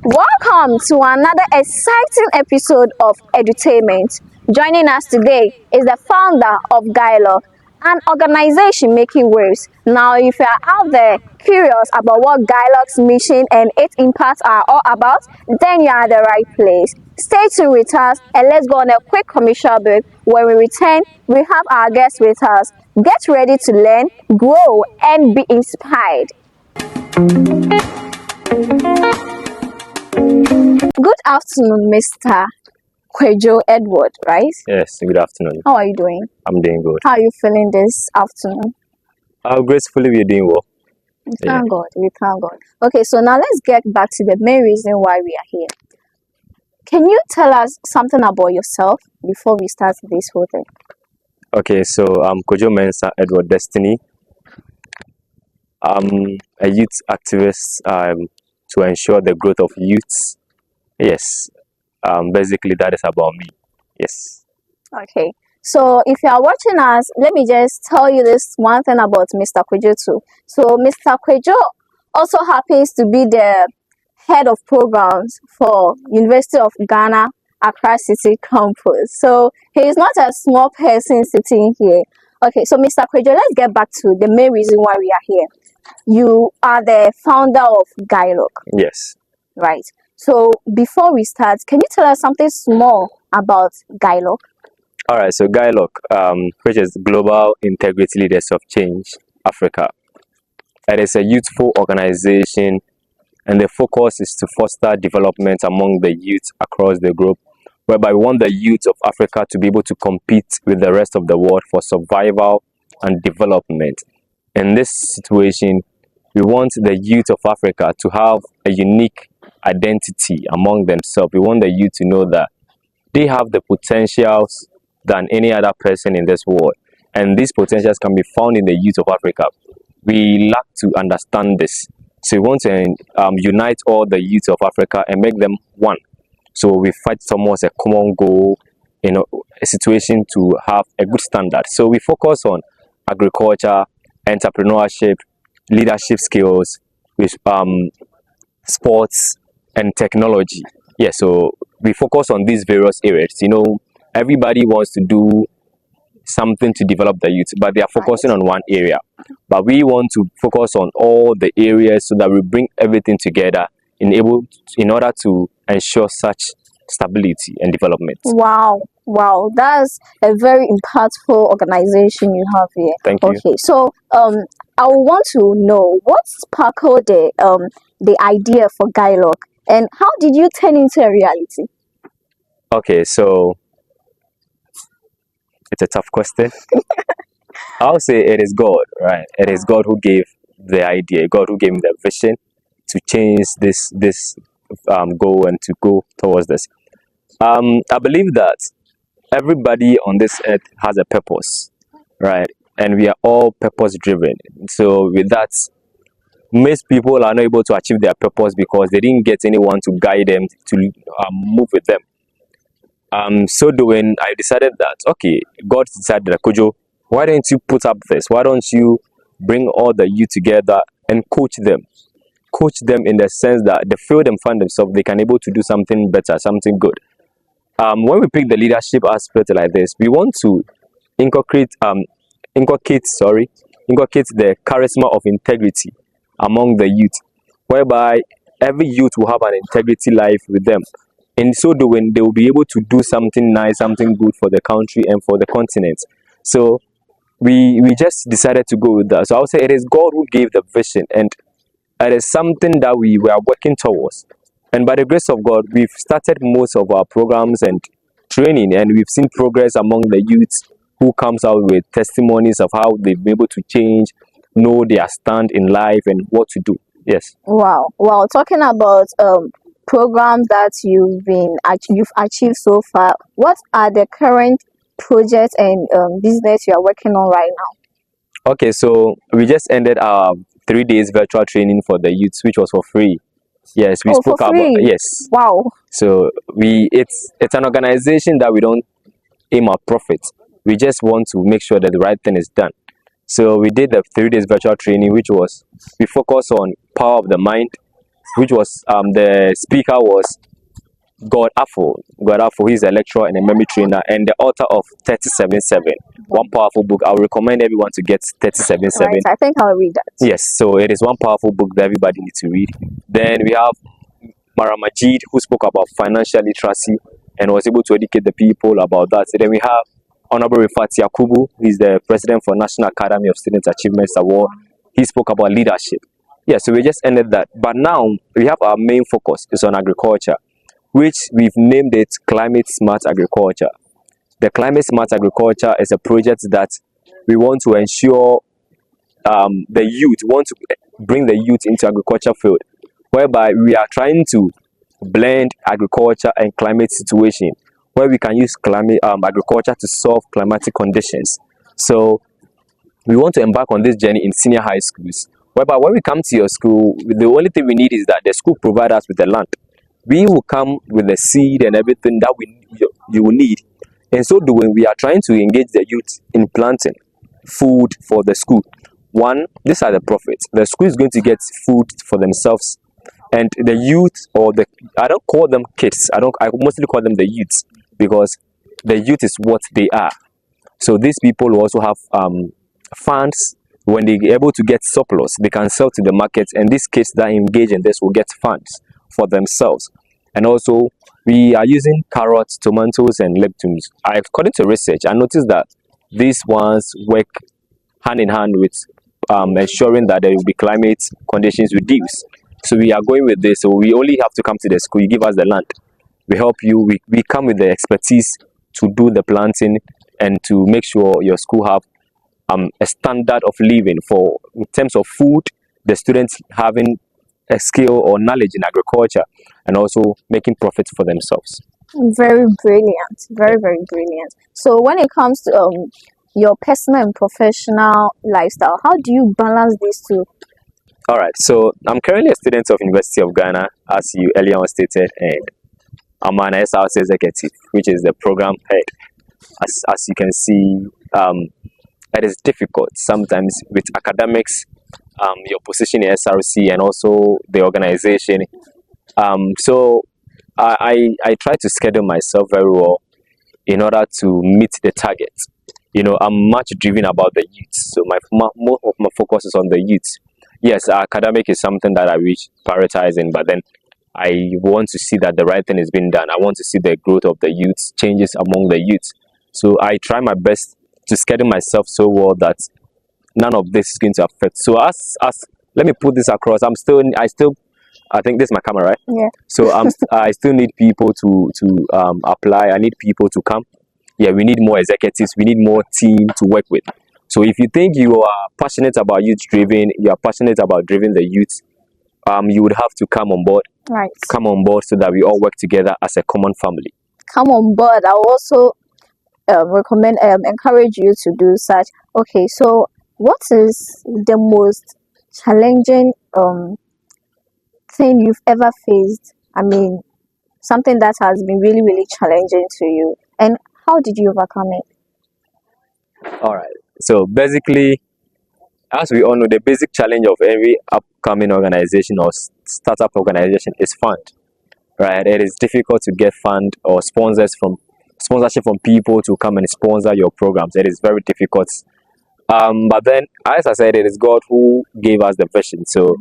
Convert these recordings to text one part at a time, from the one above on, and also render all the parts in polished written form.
Welcome to another exciting episode of Edutainment. Joining us today is the founder of Giloc, an organization making waves. Now, if you are out there curious about what Giloc's mission and its impacts are all about, then you are at the right place. Stay tuned with us and let's go on a quick commercial break. When we return, we have our guests with us. Get ready to learn, grow, and be inspired. Good afternoon, Mr. Kwadwo Edward, right? Yes, good afternoon. How are you doing? I'm doing good. How are you feeling this afternoon? Gracefully, we're doing well. We thank God. We thank God. Okay, so now let's get back to the main reason why we are here. Can you tell us something about yourself before we start this whole thing? Okay, so I'm Kwadwo Mensah Edward Destiny. I'm a youth activist to ensure the growth of youths. Yes, basically that is about me. Yes. Okay, so if you are watching us, let me just tell you this one thing about Mr. Kwadwo too. So Mr. Kwadwo also happens to be the head of programs for University of Ghana, Accra City campus. So he is not a small person sitting here. Okay, so Mr. Kwadwo, let's get back to the main reason why we are here. You are the founder of Giloc. Yes. Right. So before we start, can you tell us something small about Giloc? All right, so Giloc, which is Global Integrity Leaders of Change Africa. It is a youthful organization, and the focus is to foster development among the youth across the globe, whereby we want the youth of Africa to be able to compete with the rest of the world for survival and development. In this situation, we want the youth of Africa to have a unique identity among themselves. We want the youth to know that they have the potentials than any other person in this world, and these potentials can be found in the youth of Africa. We lack to understand this, so we want to unite all the youth of Africa and make them one. So we fight towards a common goal, a situation to have a good standard. So we focus on agriculture, entrepreneurship, leadership skills, with sports and technology. Yeah, so we focus on these various areas. Everybody wants to do something to develop the youth, but they are focusing on one area. But we want to focus on all the areas so that we bring everything together in order to ensure such stability and development. Wow, that's a very impactful organization you have here. Thank you. Okay, so I want to know what sparkled the idea for Giloc, and how did you turn into a reality? Okay, so it's a tough question. I'll say it is God, right? It is God who gave the idea, God who gave me the vision to change this goal and to go towards this. I believe that everybody on this earth has a purpose, right? And we are all purpose driven. So with that, most people are not able to achieve their purpose because they didn't get anyone to guide them to move with them. So doing, I decided that, okay, God decided, Kwadwo, why don't you put up this? Why don't you bring all the youth together and coach them? Coach them in the sense that they feel them find themselves, they can able to do something better, something good. When we pick the leadership aspect like this, we want to inculcate the charisma of integrity among the youth, whereby every youth will have an integrity life with them. In so doing, they will be able to do something nice, something good for the country and for the continent. So we just decided to go with that. So I would say it is God who gave the vision, and it is something that we were working towards. And by the grace of God, we've started most of our programs and training, and we've seen progress among the youths who comes out with testimonies of how they've been able to change, know their stand in life and what to do. Yes. Wow. Talking about programs that you've achieved so far, what are the current projects and business you are working on right now? Okay, so we just ended our 3 days virtual training for the youths, which was for free. Yes, we spoke for free? about yes. Wow. So it's an organization that we don't aim at profit. We just want to make sure that the right thing is done. So we did the 3 days virtual training, which was we focus on power of the mind, which was the speaker was God Afo. God Afo, he's a lecturer and a memory trainer and the author of 37-7, one powerful book. I would recommend everyone to get 37-7. Right, I think I'll read that. Yes, so it is one powerful book that everybody needs to read. Then we have Mara Majid, who spoke about financial literacy and was able to educate the people about that. So then we have Honorable Rifat Yakubu, who is the president for National Academy of Student Achievements Award. He spoke about leadership. Yeah, so we just ended that. But now we have our main focus is on agriculture, which we've named it Climate Smart Agriculture. The Climate Smart Agriculture is a project that we want to ensure the youth, want to bring the youth into agriculture field, whereby we are trying to blend agriculture and climate situation, where we can use climate agriculture to solve climatic conditions. So we want to embark on this journey in senior high schools, whereby when we come to your school, the only thing we need is that the school provide us with the land. We will come with the seed and everything that you will need. And so doing, we are trying to engage the youth in planting food for the school. One, these are the profits. The school is going to get food for themselves, and the youth, or the, I don't call them kids, I mostly call them the youths, because the youth is what they are. So these people will also have funds. When they're able to get surplus, they can sell to the market, and these kids that engage in this will get funds for themselves. And also, we are using carrots, tomatoes, and legumes. According to research, I noticed that these ones work hand in hand with ensuring that there will be climate conditions reduced. So we are going with this. So we only have to come to the school. You give us the land, we help you. We come with the expertise to do the planting and to make sure your school have a standard of living for, in terms of food, the students having a skill or knowledge in agriculture, and also making profits for themselves. Very brilliant, very brilliant. So when it comes to your personal and professional lifestyle, how do you balance these two? All right, so I'm currently a student of University of Ghana, as you earlier on stated, and I'm an SRC executive, which is the program head. As you can see, it is difficult sometimes with academics, your position in SRC, and also the organization. So I try to schedule myself very well in order to meet the target. I'm much driven about the youth, so most of my focus is on the youth. Yes, academic is something that I reach prioritizing, but then I want to see that the right thing is being done. I want to see the growth of the youth, changes among the youth. So I try my best to schedule myself so well that none of this is going to affect. So as let me put this across. I think this is my camera, right? Yeah. So I still need people to apply. I need people to come. Yeah, we need more executives. We need more team to work with. So if you think you are passionate about youth driven, you are passionate about driving the youth, you would have to come on board. Right. Come on board so that we all work together as a common family. Come on board. I also encourage you to do such. Okay, so what is the most challenging thing you've ever faced? I mean, something that has been really challenging to you, and how did you overcome it? All right. So basically, as we all know, the basic challenge of every upcoming organization or startup organization is fund. Right? It is difficult to get fund or sponsorship from people to come and sponsor your programs. It is very difficult. But then, as I said, it is God who gave us the vision. So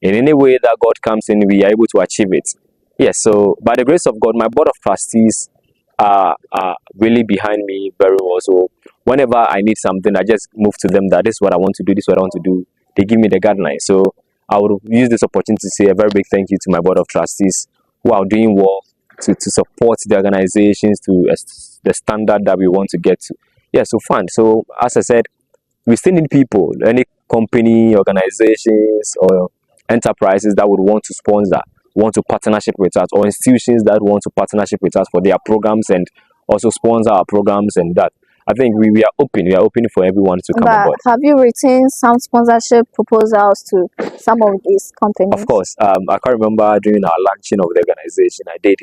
in any way that God comes in, we are able to achieve it. Yes, so by the grace of God, my board of trustees are really behind me very well. So whenever I need something, I just move to them that this is what I want to do, this is what I want to do. They give me the guidelines. So I would use this opportunity to say a very big thank you to my board of trustees who are doing well to support the organizations to the standard that we want to get to. Yeah, so fun. So as I said, we still need people, any company, organizations, or enterprises that would want to sponsor, want to partnership with us, or institutions that want to partnership with us for their programs and also sponsor our programs. And that, I think we are open. We are open for everyone to come on board. Have you written some sponsorship proposals to some of these companies? Of course. I can't remember during our launching of the organization, I did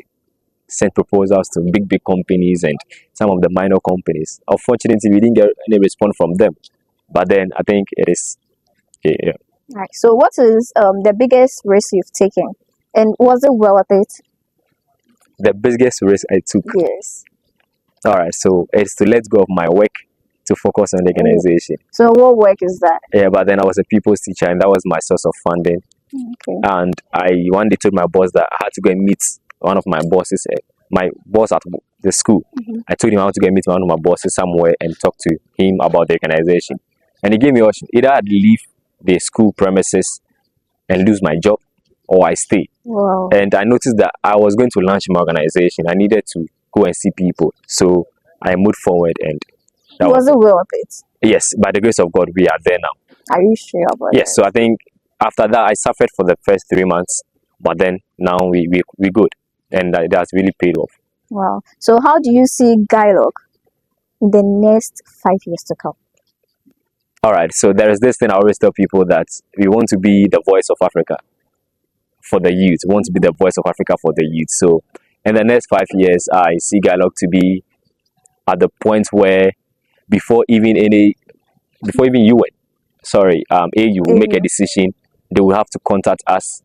send proposals to big companies and some of the minor companies. Unfortunately, we didn't get any response from them. But then I think it is, yeah. Right. So, what is the biggest risk you've taken, and was it worth it? The biggest risk I took. Yes. All right, so it's to let go of my work to focus on the Oh. organization. So, what work is that? Yeah, but then I was a people's teacher, and that was my source of funding. Okay. And I one day told my boss that I had to go and meet one of my bosses, my boss at the school. I told him I had to go and meet one of my bosses somewhere and talk to him about the organization. And he gave me option: either I'd leave the school premises and lose my job, or I stay. Wow. And I noticed that I was going to launch my organization. I needed to go and see people, so I moved forward, and that Was it worth it? yes, by the grace of God, we are there now. Are you sure about Yes, it? so I think after that, I suffered for the first 3 months, but then now we good, and that's really paid off. Wow. So, how do you see Giloc in the next 5 years to come? All right, so there is this thing I always tell people that we want to be the voice of Africa for the youth. We want to be the voice of Africa for the youth. So in the next 5 years, I see Giloc to be at the point where before even UN, sorry, AU will make a AU. decision, they will have to contact us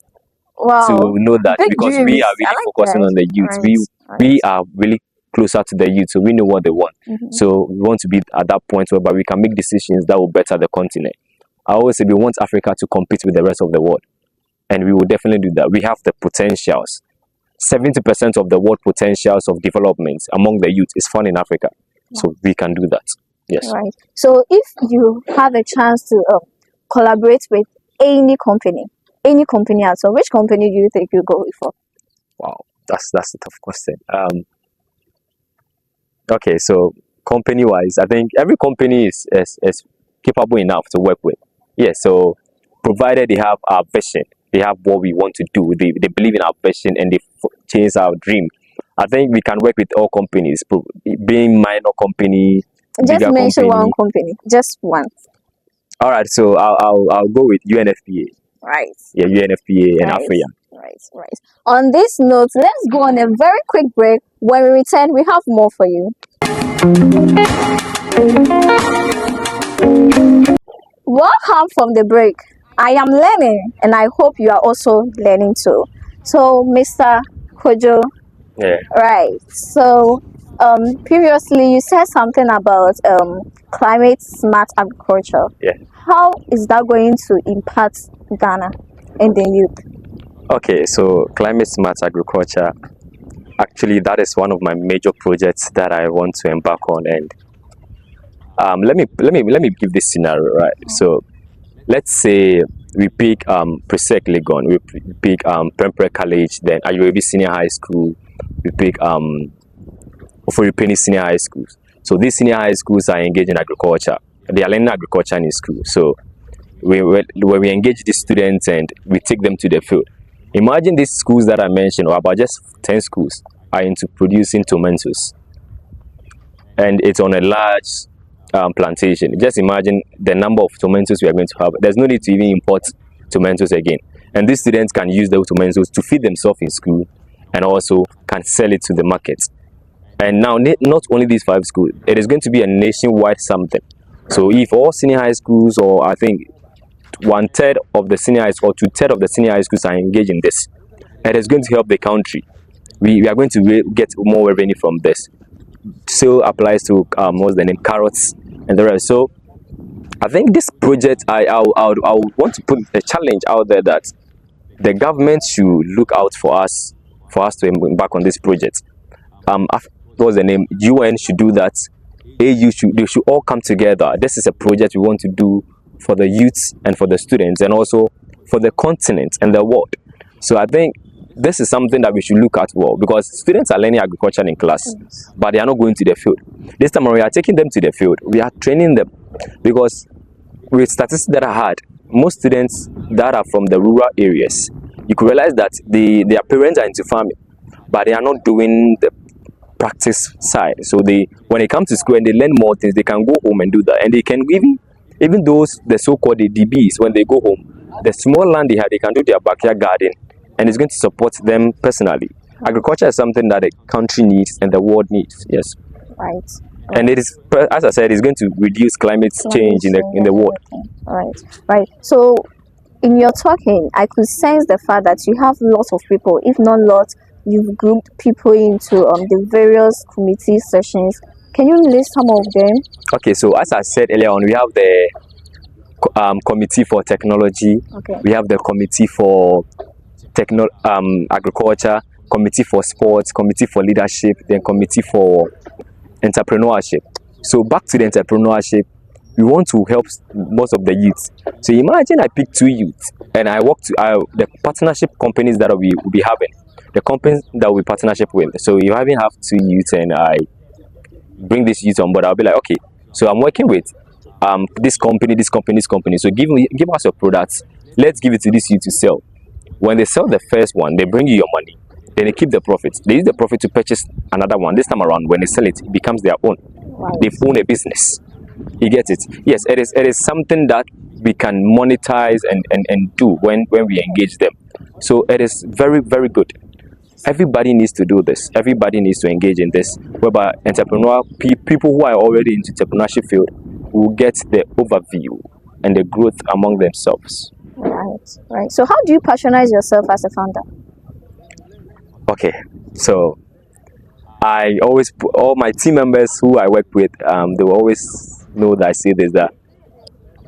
Wow. to know that, Big because dreams. we are I really like focusing that. on the youth. Right. We are really closer to the youth, so we know what they want. Mhm. So we want to be at that point whereby we can make decisions that will better the continent. I always say we want Africa to compete with the rest of the world, and we will definitely do that. We have the potentials. 70% of the world potentials of development among the youth is found in Africa, so we can do that. Yes. Right. So, if you have a chance to collaborate with any company at all, which company do you think you go for? Wow, that's a tough question. Okay, so company wise, I think every company is capable enough to work with. Yes, so provided they have our vision, they have what we want to do, they believe in our vision, and they chase our dream. I think we can work with all companies, being minor company, Just bigger mention company. one company, just one. All right, so I'll go with UNFPA. Right. Yeah, UNFPA and Right. AFRIA. Right. On this note, let's go on a very quick break. When we return, we have more for you. Welcome from the break. I am learning, and I hope you are also learning too. So, Mr. Kwadwo, Yeah. right. So, previously you said something about climate smart agriculture. Yeah. How is that going to impact Ghana and the youth? Okay, so climate smart agriculture, actually that is one of my major projects that I want to embark on. And let me give this scenario, right? So let's say we pick Presec Legon, we pick Prempeh College, then Ayoebi Senior High School, we pick Ofori Senior High Schools. So these senior high schools are engaged in agriculture. They are learning agriculture in school. So when we engage these students and we take them to the field, imagine these schools that I mentioned, or about just 10 schools, are into producing tomatoes, and it's on a large plantation. Just imagine the number of tomatoes we are going to have. There's no need to even import tomatoes again, and these students can use those tomatoes to feed themselves in school, and also can sell it to the market. And now, not only these 5 schools, it is going to be a nationwide something. So if all senior high schools, or I think 1/3 of the senior high school, or 2/3 of the senior high schools are engaged in this, it is going to help the country. We are going to get more revenue from this. Still applies to what's the name, carrots and the rest. So I think this project, I would want to put a challenge out there that the government should look out for us to embark on this project. What's the name? UN should do that. AU they should all come together. This is a project we want to do for the youths and for the students, and also for the continent and the world. So I think this is something that we should look at well, because students are learning agriculture in class, but they are not going to the field. This time we are taking them to the field. We are training them, because with statistics that I had, most students that are from the rural areas, you could realize that their parents are into farming, but they are not doing the practice side. So when they come to school and they learn more things, they can go home and do that, and they can even those the so-called DBs, when they go home, the small land they have, they can do their backyard garden, and it's going to support them personally. Agriculture is something that the country needs and the world needs. Yes. Right. And it is, as I said, it's going to reduce climate change in the world. Right. So In your talking, I could sense the fact that you have lots of people, if not lots, you've grouped people into the various committee sessions. Can you list some of them? Okay, so as I said earlier on, we have the committee for technology. Okay. We have the committee for agriculture, committee for sports, committee for leadership, then committee for entrepreneurship. So back to the entrepreneurship, we want to help most of the youth. So imagine I pick 2 youth and I work to the partnership companies that we will be having, the companies that we partnership with. So if I even have 2 youth and I bring this youth on board, I'll be like, okay, so I'm working with this company, this company, this company. So give us your products. Let's give it to this youth to sell. When they sell the first one, they bring you your money. Then they keep the profit. They use the profit to purchase another one. This time around, when they sell it, it becomes their own. Right. They've owned a business. You get it? Yes, it is something that we can monetize and do when we engage them. So it is very, very good. Everybody needs to do this. Everybody needs to engage in this. Whereby people who are already into entrepreneurship field will get the overview and the growth among themselves. Right. So how do you patronize yourself as a founder? Okay, so I always put all my team members who I work with, they will always know that I say this, that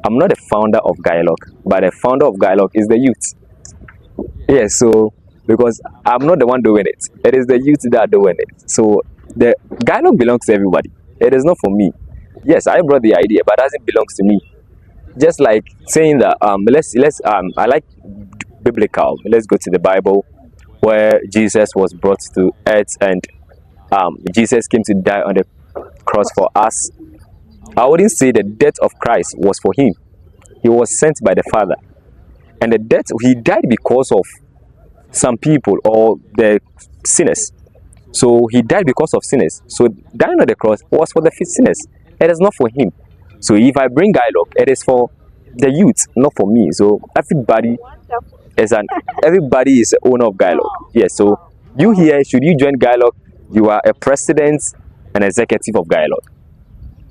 I'm not the founder of Giloc, but the founder of Giloc is the youth. Yeah, so because I'm not the one doing it, it is the youth that are doing it. So the Giloc belongs to everybody. It is not for me. Yes, I brought the idea, but it doesn't belong to me. Just like saying that I like biblical. Let's go to the Bible, where Jesus was brought to earth and Jesus came to die on the cross for us. I wouldn't say the death of Christ was for him. He was sent by the Father, and the death he died because of some people or the sinners. So he died because of sinners. So dying on the cross was for the sinners. It is not for him. So if I bring Giloc, it is for the youth, not for me. So everybody is the owner of Giloc. Yes. So you here, should you join Giloc, you are a president and executive of Giloc.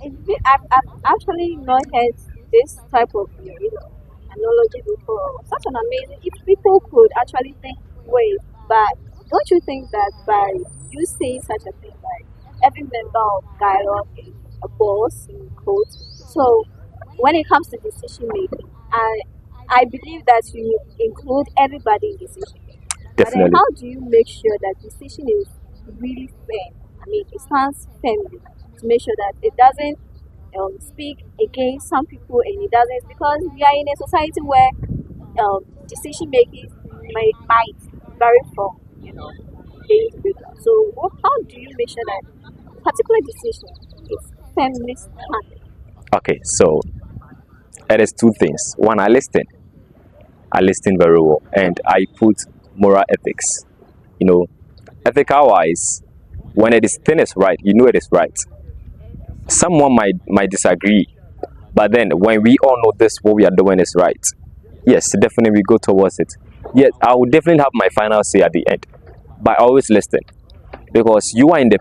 I've actually not heard this type of analogy before. Such an amazing. If people could actually think, wait, but don't you think that by you saying such a thing, like every member of Giloc is a boss in quotes? So when it comes to decision making, I believe that you include everybody in decision making. But then Definitely. how do you make sure that decision is really firm? I mean, it stands firmly to make sure that it doesn't speak against some people and it doesn't, because we are in a society where decision making might vary from the individual. So how do you make sure that particular decision is firmly standing? Okay, so it is 2 things. One, I listen very well, and I put moral ethics. Ethical wise, when thing is right, it is right. Someone might disagree, but then when we all know this, what we are doing is right, yes, definitely we go towards it. Yes, I will definitely have my final say at the end, but I always listen, because you are in the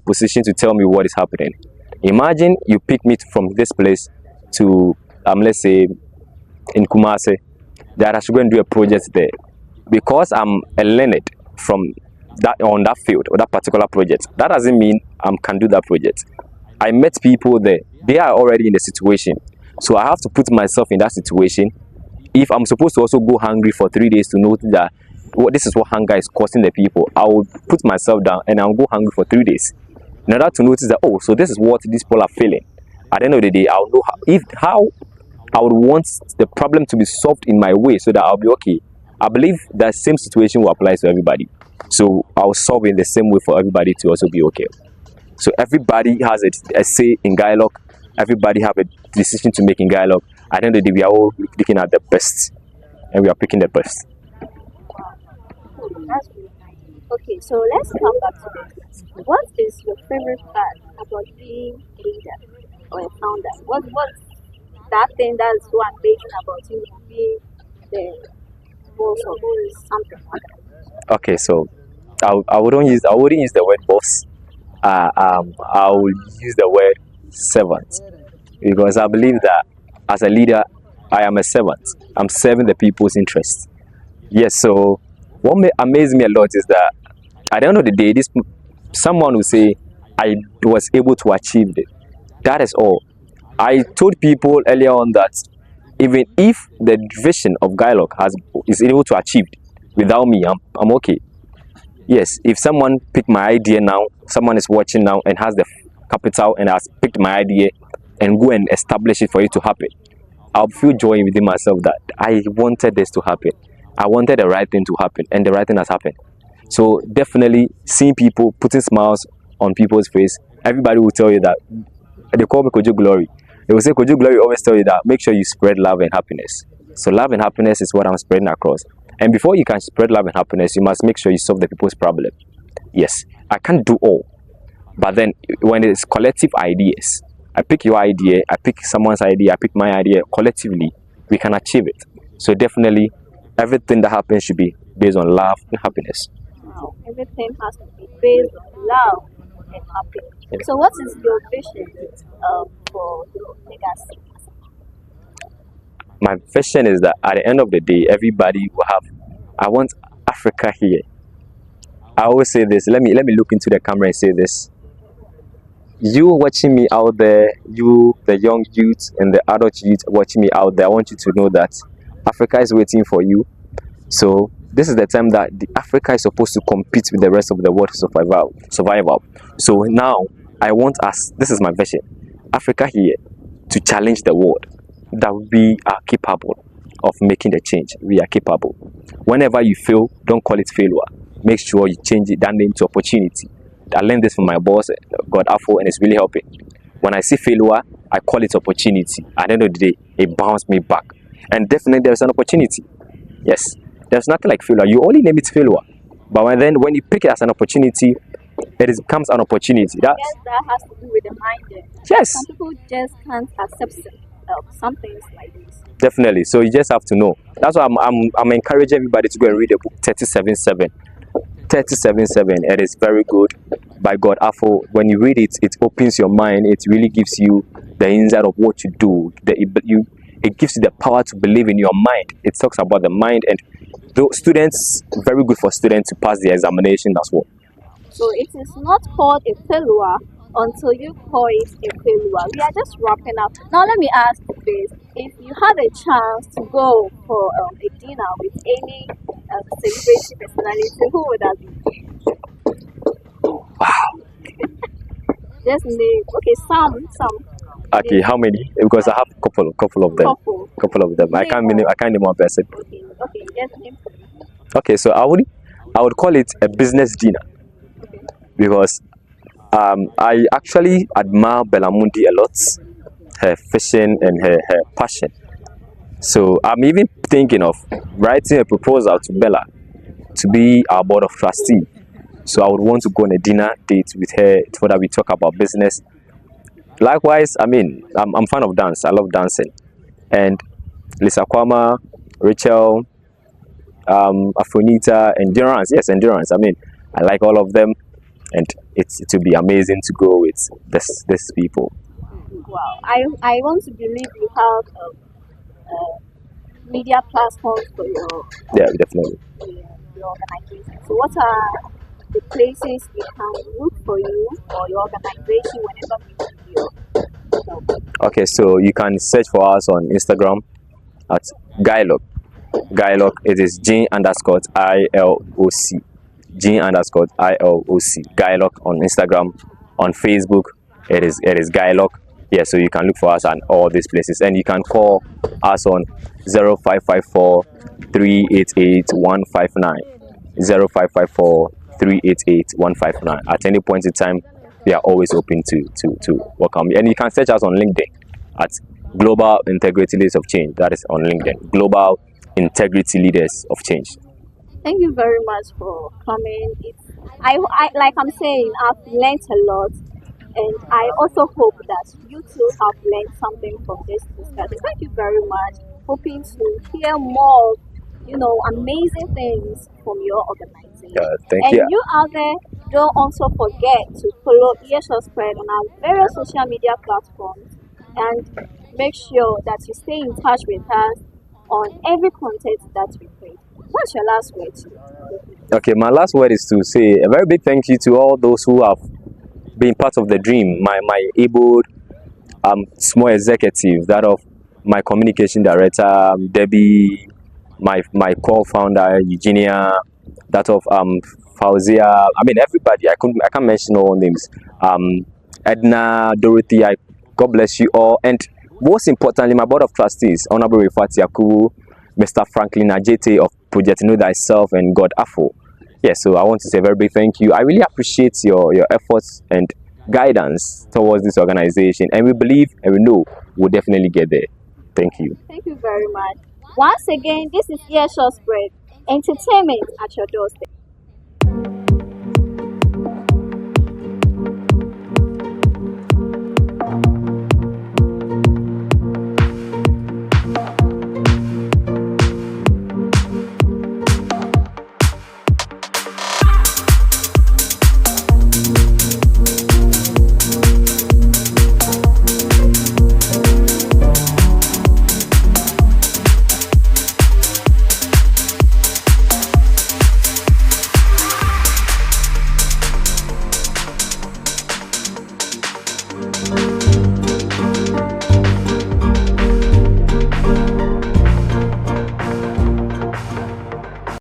position to tell me what is happening. Imagine you pick me from this place to let's say in Kumasi, that I should go and do a project there, because I'm a learned from that on that field or that particular project. That doesn't mean I can do that project. I met people there, they are already in the situation, so I have to put myself in that situation. If I'm supposed to also go hungry for 3 days to know that this is what hunger is costing the people, I will put myself down and I'll go hungry for 3 days in order to notice that, oh, so this is what these people are feeling. At the end of the day, I'll know how I would want the problem to be solved in my way, so that I'll be okay. I believe that same situation will apply to everybody, so I'll solve it in the same way for everybody to also be okay. So everybody has a say in Giloc. Everybody have a decision to make in Giloc. At the end of the day, we are all looking at the best, and we are picking the best. That's really nice. Okay, so let's come back to this. What is your favorite part about being a leader or a founder? What's that thing that's so amazing about you being the boss of something like that? Okay, so I wouldn't use the word boss. I will use the word servant, because I believe that as a leader, I am a servant. I'm serving the people's interest. Yes, so what may amaze me a lot is that at the end of the day, this someone will say, I was able to achieve it. That is all. I told people earlier on that even if the vision of Giloc is able to achieve it without me, I'm okay. Yes, if someone picked my idea now, someone is watching now and has the capital and has picked my idea and go and establish it for it to happen, I'll feel joy within myself that I wanted this to happen. I wanted the right thing to happen, and the right thing has happened. So definitely seeing people putting smiles on people's face, everybody will tell you that they call me Kwadwo Glory. They will say Kwadwo Glory always tell you that make sure you spread love and happiness. So love and happiness is what I'm spreading across. And before you can spread love and happiness, you must make sure you solve the people's problem. Yes, I can't do all. But then when it's collective ideas, I pick your idea, I pick someone's idea, I pick my idea, collectively, we can achieve it. So definitely, everything that happens should be based on love and happiness. Wow, everything has to be based on love and happiness. Yeah. So, what is your vision for your legacy? My vision is that at the end of the day, everybody will have, I want Africa here. I always say this, let me look into the camera and say this. You watching me out there, you, the young youth and the adult youth watching me out there, I want you to know that Africa is waiting for you. So this is the time that the Africa is supposed to compete with the rest of the world for survival. So now I want us, this is my vision, Africa here to challenge the world that we are capable of making the change. We are capable. Whenever you fail, don't call it failure. Make sure you change that name to opportunity. I learned this from my boss, God Afo, and it's really helping. When I see failure, I call it opportunity. At the end of the day, it bounces me back. And definitely there's an opportunity. Yes, there's nothing like failure. You only name it failure. But when you pick it as an opportunity, becomes an opportunity. Yes, that has to do with the mind. Yes. Some people just can't accept some things like this. Definitely. So you just have to know. That's why I'm encouraging everybody to go and read the book 37-7. 37-7. It is very good by God Afo. When you read it, it opens your mind. It really gives you the inside of what you do. It gives you the power to believe in your mind. It talks about the mind, and the students, very good for students to pass the examination as well. So it is not called a failure until you call it a failure. We are just wrapping up. Now let me ask you this. If you had a chance to go for a dinner with any celebrity personality, who would that be? Wow. Just name. Okay, some. Okay, how many? Because I have a couple of them. Couple of them. I can't name one person. Okay, just name. Okay, so I would call it a business dinner. Okay. Because I actually admire Bella Mundi a lot, her fishing and her passion. So I'm even thinking of writing a proposal to Bella to be our board of trustee. So I would want to go on a dinner date with her so that we talk about business. Likewise, I mean, I'm fan of dance. I love dancing. And Lisa Kwama, Rachel, Afonita, Endurance. Yes, Endurance. I mean, I like all of them. And it would be amazing to go with this people. Wow, I want to believe you have media platforms for Yeah, definitely. Your organization. So what are the places we can look for you or your organization whenever we need your help? Okay, so you can search for us on Instagram at Giloc. Giloc, it is G_ILOC. G_ILOC. Giloc on Instagram. On Facebook, it is Giloc. Yeah, so you can look for us on all these places, and you can call us on 0554 388 159. 0554 388 159. At any point in time, we are always open to welcome you. And you can search us on LinkedIn at Global Integrity Leaders of Change. That is on LinkedIn. Global Integrity Leaders of Change. Thank you very much for coming. I like I'm saying, I've learned a lot, and I also hope that you too have learned something from this discussion. Thank you very much. Hoping to hear more, amazing things from your organization. Thank you. And you out there, don't also forget to follow ESL Spread on our various social media platforms, and make sure that you stay in touch with us on every content that we create. What's your last word? Okay, my last word is to say a very big thank you to all those who have been part of the dream. My able small executives, that of my communication director, Debbie, my co-founder Eugenia, that of Fauzia. I mean everybody. I can't mention all names. Edna, Dorothy. God bless you all. And most importantly, my board of trustees, Honorable Rifat Yakubu, Mr. Franklin Ajete of Project Know Thyself, and God Afo. Yes, so I want to say a very big thank you. I really appreciate your efforts and guidance towards this organization, and we believe and we know we'll definitely get there. Thank you. Thank you very much. Once again, this is Earshot Spread, entertainment at your doorstep.